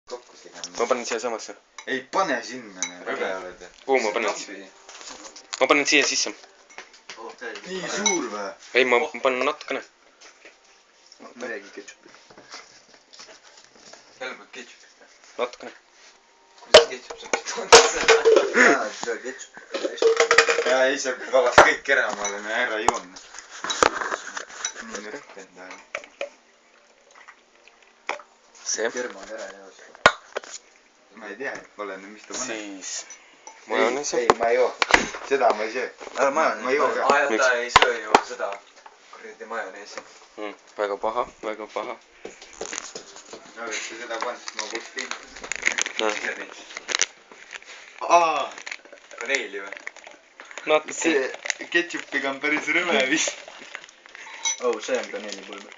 kokku tegema. Ma panen siia samasse. Ei pane sinna, rõve oled. Kuhu ma panen? Ma panen siia sisse. Nii suur või? Ei, ma panen natukene. Midagi ketšupi. Jälle peab ketšupi. Natukene. Kuidas ketšup saaks toonda seda? Seda ketšup. Ja ei, see valas kõik ära, ma olen ära joonud. Nii rõhkend on. See. Kermad ära jaos. Ma ei tea, olen, mis ta paneb. Siis majoneesi. Ei, ma ei joo. Seda ma ei söö. Ma ei joo ka. Ta ei söö ju seda kuradi majoneesi. Väga paha, väga paha. No, et sa seda paned, ma kus teinud. Siseneid. Paneeli või? Natuke. See ketšupiga on päris rõve vist. Oh, see on kaneelipulber.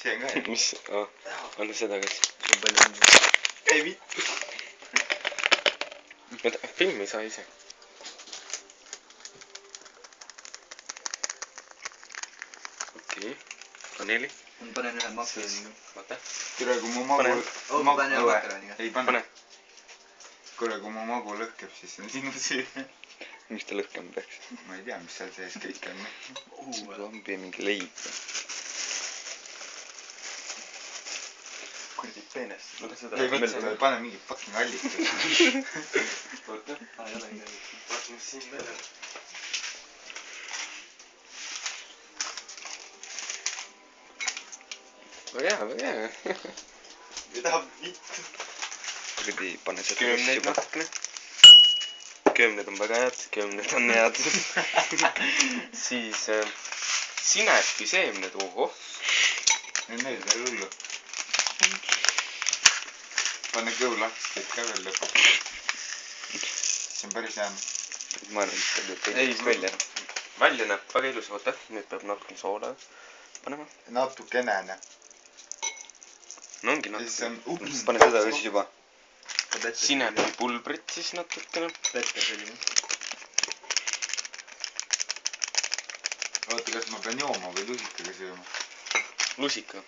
See on ka. Mis? Anna seda kas. See on palju õnne. Ei vittu. Filmi saa ise. Okei. Kaneeli. Ma panen ühe makroniga. Vaata. Kuule, kui mu magu... ma panen ühe makroniga. Ei pane. Kuule, kui mu magu lõhkeb, siis on sinu süü. Miks ta lõhkema peaks? Ma ei tea, mis seal sees kõik on. Lambi mingi leib. Kurdi peenest. Ei vittu, pane mingi fucking allikas. Oota. Ei ole iga allikas. Pasin siin veel. Väga hea. Mida vittu? Kurdi, pane seda köömneid natukene. Köömned on väga head, köömned on head. Siis sinepi seemned, ohoh. Need veel hullu. Pane kõu lahti ka veel lõpuks. See on päris hea. Ma arvan, et see tuleb teisest välja. Välja näeb väga ilus, vaata. Nüüd peab natukene soola panema. Natukene. No ongi natukene. Pane seda ka siis juba. Sinepi pulbrit siis natukene. Peterselline. Oota, kas ma pean jooma või lusikaga sööma? Lusika.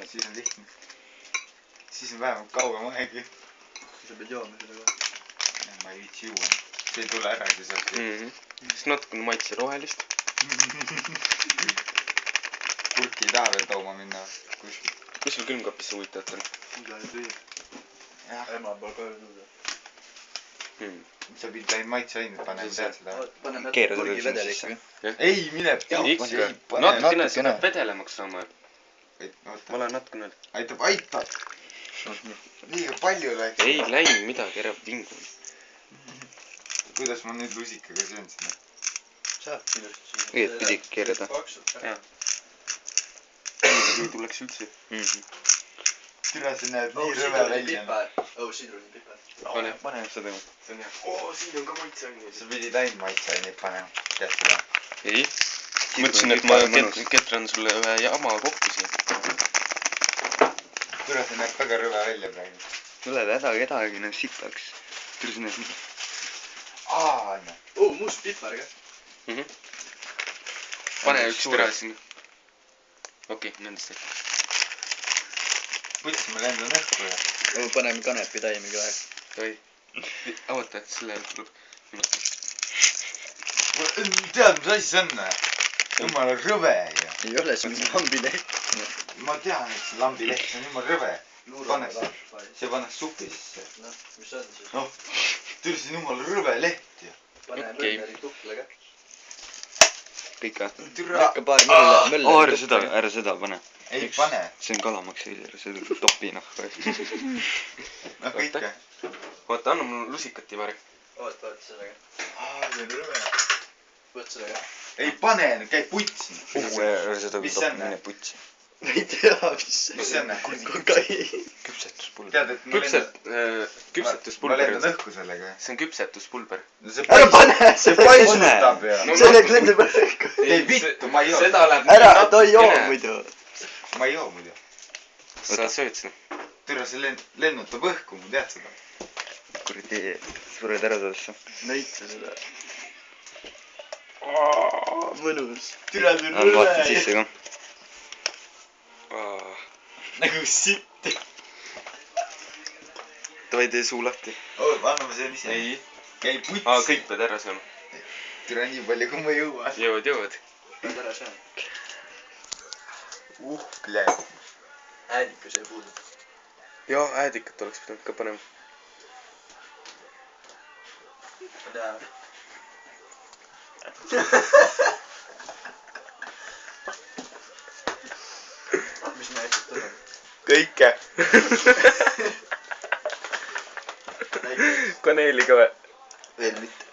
Siis on lihtne. Siis on vähemalt kauem aegi. Sa pead jooma seda ka. Ma ei viitsi juua. See ei tule ära, see saab. Siis natukene maitse rohelist. Kurki ei taha veel tooma minna. Kuskil. Kus sul külmkapisse huvitavat on? Mida ei tüü. Ema pool koju tuuda. Sa pidid läinud maitseained panema, tead seda? Pane natuke purgi vedelikku. Ei, mine ikka. Natukene see peab vedelemaks saama. Ma olen natukene. Aitab. Liiga palju läks. Ei läinud midagi, ära vingu. Kuidas ma nüüd lusikaga söön seda? Saab ilusti. Õiet pidi keerada. Jaa. Ei tuleks üldse. Türa, see näeb nii rõve välja. Sidrunipipar. Pane seda. See on hea. Siin on ka maitseaineid. Sa pidid ainult maitseaineid panema. Tead seda? Ei. Mõtlesin, et ma ketran sulle ühe jama kokku siia. Türa, see näeb väga rõve välja praegu. Tule häda kedagi näeb sitaks. Türa, see näeb mida. Anna. Must pipar ka. Pane üks türa sinna. Okei, nendest äkki. Võtsime lendan õhku ja. Paneme kanepi taimiga aeg. Oi. Oota, et selle tuleb. Tead, mis asi see on? Jumala rõve ju. Ei ole see mingi lambileht. Ma tean, et see lambileht, see on jumala rõve. See paneks supi sisse. Noh, mis on siis? Noh, türa, see on jumala rõve leht ju. Pane mölleri tukle ka. Kõik või? Türa. Ära seda pane. Ei pane. See on kalamaks eilere, see tuleb topi nahka. No kõike. Oota, anna mul lusikati värk. Oot seda ka. See on rõve. Võt seda ka. Ei pane, käi putsi. Mis see on? Mine putsi. Ei tea, mis see on? Kokaiin. Küpsetuspulber. Tead, et ma küpsetuspulber. Ma lendan õhku sellega. See on küpsetuspulber. Ära pane! See paisutab ju. Selleks lendab õhku. Ei vittu, ma ei joo. Seda läheb Ära, ta ei joo muidu. Ma ei joo muidu. Sa sööd seda. Türa, see lennutab õhku, mu tead seda. Kurdi, sured ära sellesse. Näita seda. Mõnus. Türa, see on Vaata sisse ka. Nagu sitt. davai tee suu lahti . Anna ma söön ise . ei . käi putsi . kõik pead ära sööma . türa nii palju kui ma jõuan . jõuad . pead ära sööma . Plää . äädikas jäi puudu . jaa , äädikat oleks pidanud ka panema . ma tean . mis me asjad tuleb ? kõike . kaneeli ka või ? veel mitte .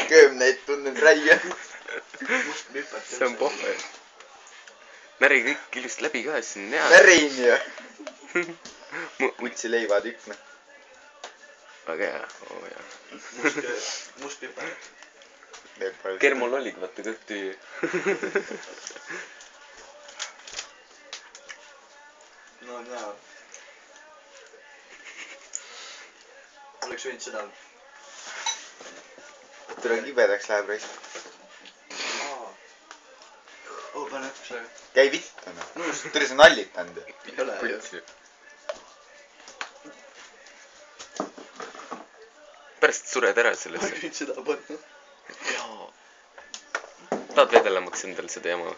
köömneid tunnen räia . must pipart . see on pohve . näri kõik ilusti läbi ka , siis on hea . närin ju . putsi leivatükk , noh . väga hea , oo jaa . must pipart . Kermol oligi vaata kõht tüü . no on hea . oleks võinud seda . türa kibedaks läheb reis . oo , pane õppis ära . käi vittu , noh . türa see on hallitanud ju . ei ole ju . pärast sured ära ma sellesse . võin seda panna . jaa . tahad vedelamaks endal seda jama või ?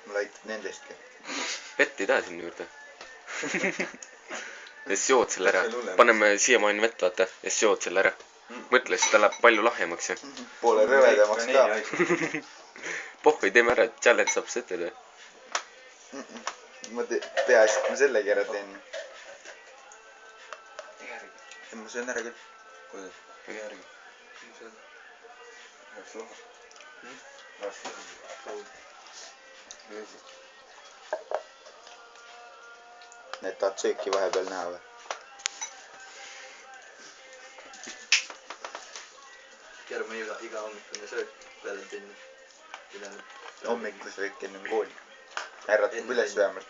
mulle aitab nendestki . vett ei taha sinna juurde . ja siis jood selle ära . paneme siiamaani vett , vaata . ja siis jood selle ära . mõtle , siis ta läheb palju lahjemaks ju . poole rõvedamaks ka . pohvi , teeme ära , challenge saab seda teha . ma peaasi , et ma sellegi ära teen . ma söön ära küll . kuidas ? tee järgi . Need tahad sööki vahepeal näha või ? Kerme iga hommikune söök Valentini . hommikusöök ennem kooli . äratab üles vähemalt .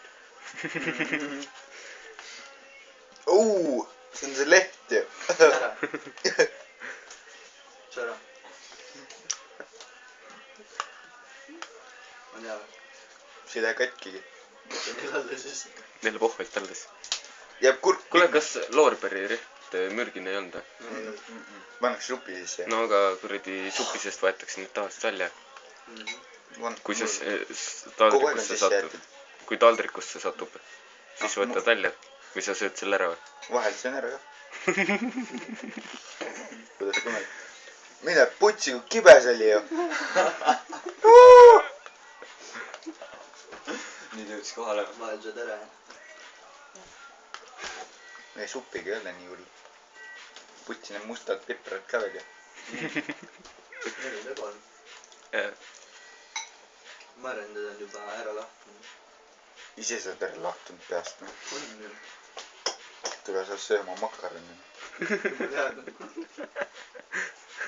see on see leht ju . ära . see ära . on hea . see ei lähe katkigi . see on jälle siis . neile pohvelt alles . jääb kurk . kuule , kas loorbeeri riht mürgine ei olnud või ? pannakse supi sisse . no aga kuradi supi seest võetakse need tavaliselt välja . kui see taldrikusse satub , kui taldrikusse satub , siis võtad välja või sa sööd selle ära või ? vahel söön ära ka . kuidas kunagi . mine putsi , kui kibes oli ju . nüüd jõudis kohale . vahel sööd ära , jah . meie supiga ei ole nii hull . putsi need mustad piprad ka veel ju . neli lebo on . ma arvan , need on juba ära lahtunud . ise sa oled ära lahtunud peast . on ju . tule sa sööma makaroni . ma tean .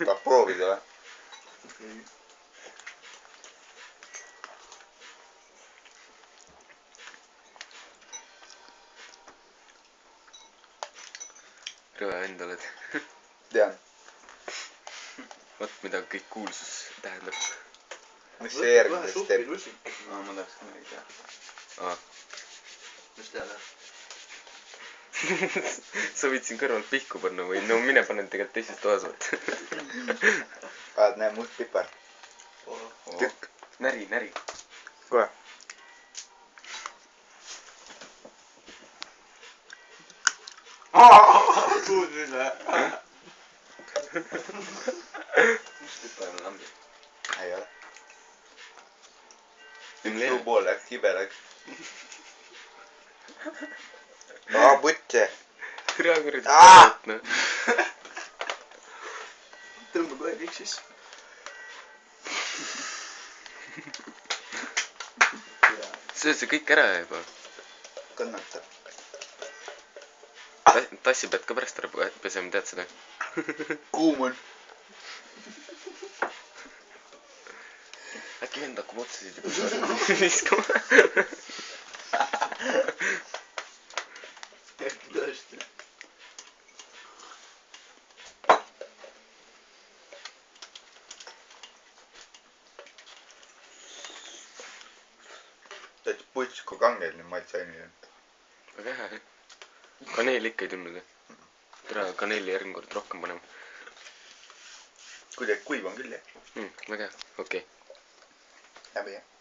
tahad proovida või ? rõve vend oled . tean . vot mida kõik kuulsus tähendab . mis see järgmiseks teeb ? ma tahaks ka midagi teha . mis teha ? sa võid siin kõrvalt pihku panna või no mine pane tegelikult teises toas vaata . vaat näe must pipar . tükk . näri , näri . kohe . must pipar on lambi . ei ole . Üks suu pool läks kibedaks . putse . türa kuradi . tõmba kohe kõik sisse . söö see kõik ära juba . kannatab . tassi pead ka pärast ära pesema , tead seda ? kuum on . äkki vend hakkab otsasid juba viskama . äkki tõesti . täitsa puts , kui kangel nüüd maitse ainult . väga hea, jah. Kaneeli ikka ei tundnud, jah? tere, kaneeli järgmine kord rohkem panema. kuidagi kuiv on küll, jah? Väga hea, okei. Häbi, jah.